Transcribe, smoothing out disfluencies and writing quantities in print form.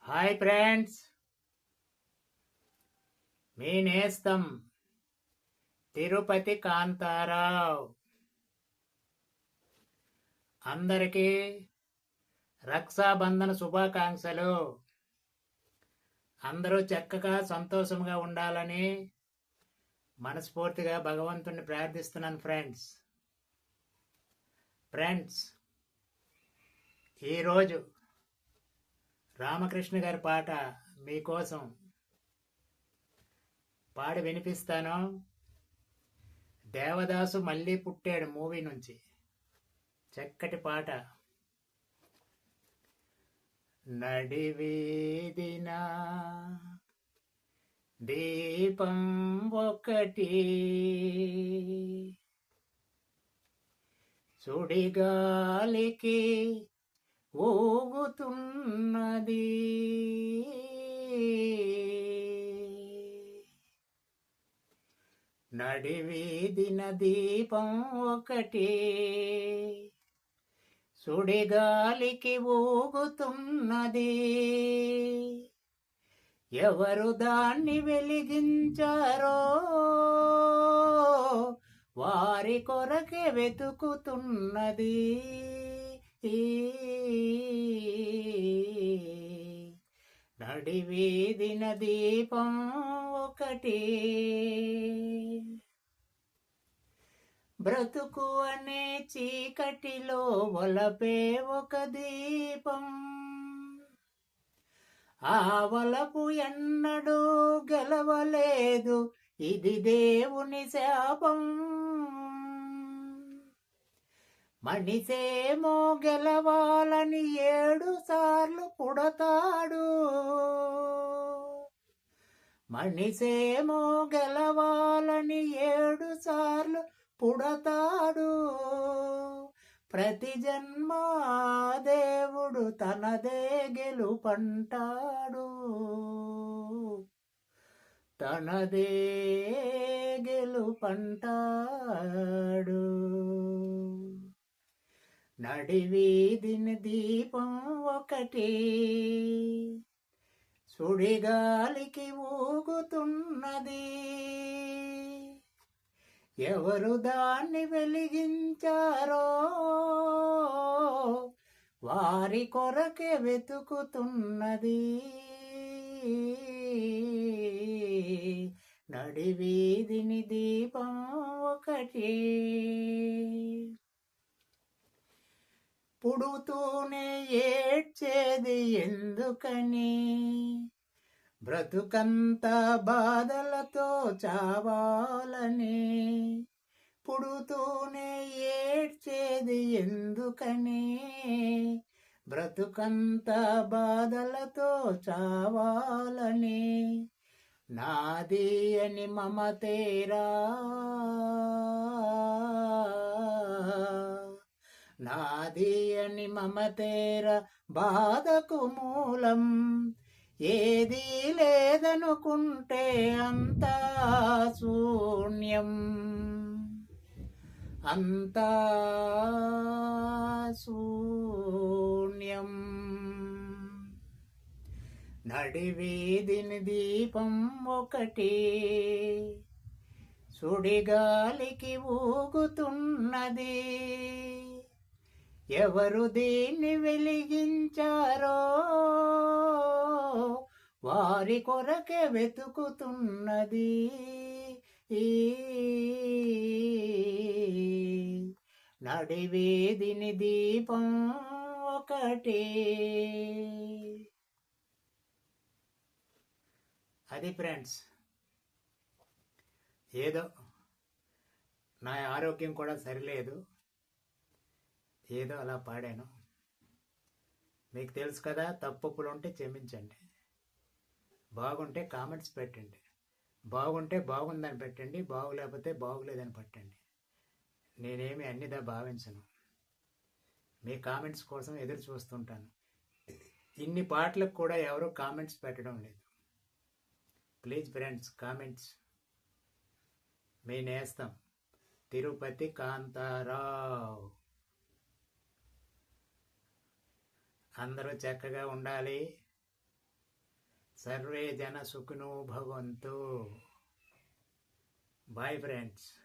Hi friends, మీ నేస్తం తిరుపతి కాంతారావు. అందరికీ రక్షాబంధన శుభాకాంక్షలు. అందరూ చక్కగా సంతోషంగా ఉండాలని మనస్ఫూర్తిగా భగవంతుని ప్రార్థిస్తున్నాను. ఫ్రెండ్స్ ఈరోజు రామకృష్ణ గారి పాట మీకోసం పాడి వినిపిస్తాను. దేవదాసు మళ్ళీ పుట్టాడు మూవీ నుంచి చక్కటి పాట. నడివేదిన దీపం ఒకటి, సుడిగాలికి ఊగుతున్నది, నడివీధిన దీపం ఒకటి, సుడిగాలికి ఊగుతున్నది. ఎవరు దాన్ని వెలిగించారో వారి కొరకే వెతుకుతున్నది. నడివీధిన దీపం ఒకటి, బ్రతుకు అనే చీకటిలో వలపే ఒక దీపం. ఆ వలపు ఎన్నడూ గెలవలేదు, ఇది దేవుని శాపం. మనిషేమో గెలవాలని 7 సార్లు పుడతాడు, మనిషేమో గెలవాలని 7 సార్లు పుడతాడు. ప్రతి జన్మ దేవుడు తనదే గెలుపంటాడు, తనదే గెలుపంటాడు. నడివీధిన దీపం ఒకటి, సుడిగాలికి ఊగుతున్నది. ఎవరు దాన్ని వెలిగించారో వారి కొరకే వెతుకుతున్నది. నడివీధిని దీపం ఒకటి, పుడుతూనే ఏడ్చేది ఎందుకని, బ్రతుకంతా బాధలతో చావాలని. పుడుతూనే ఏడ్చేది ఎందుకని, బ్రతుకంతా బాధలతో చావాలని. నాది అని మమతేరా, నాది అని మమతేర బాధకు మూలం. ఏదీ లేదనుకుంటే అంతా శూన్యం, అంతా శూన్యం. నడివీధిని దీపం ఒకటి, సుడిగాలికి ఊగుతున్నది. ఎవరు దీన్ని వెలిగించారో వారి కొరకే వెతుకుతున్నది. నడివీధిని దీపం ఒకటి. అది ఫ్రెండ్స్, ఏదో నా ఆరోగ్యం కూడా సరిలేదు, ఏదో అలా పాడాను. మీకు తెలుసు కదా, తప్పులు ఉంటే క్షమించండి. బాగుంటే కామెంట్స్ పెట్టండి, బాగుంటే బాగుందని పెట్టండి, బాగులేకపోతే బాగులేదని పెట్టండి. నేనేమి అన్నిదా భావించను, మీ కామెంట్స్ కోసం ఎదురు చూస్తుంటాను. ఇన్ని పాటలకు కూడా ఎవరు కామెంట్స్ పెట్టడం లేదు. Please friends, comments. మీ నేస్తం తిరుపతి కాంతారావు. అందరూ చక్కగా ఉండాలి, సర్వే జన సుఖినో భవంతు. Bye friends.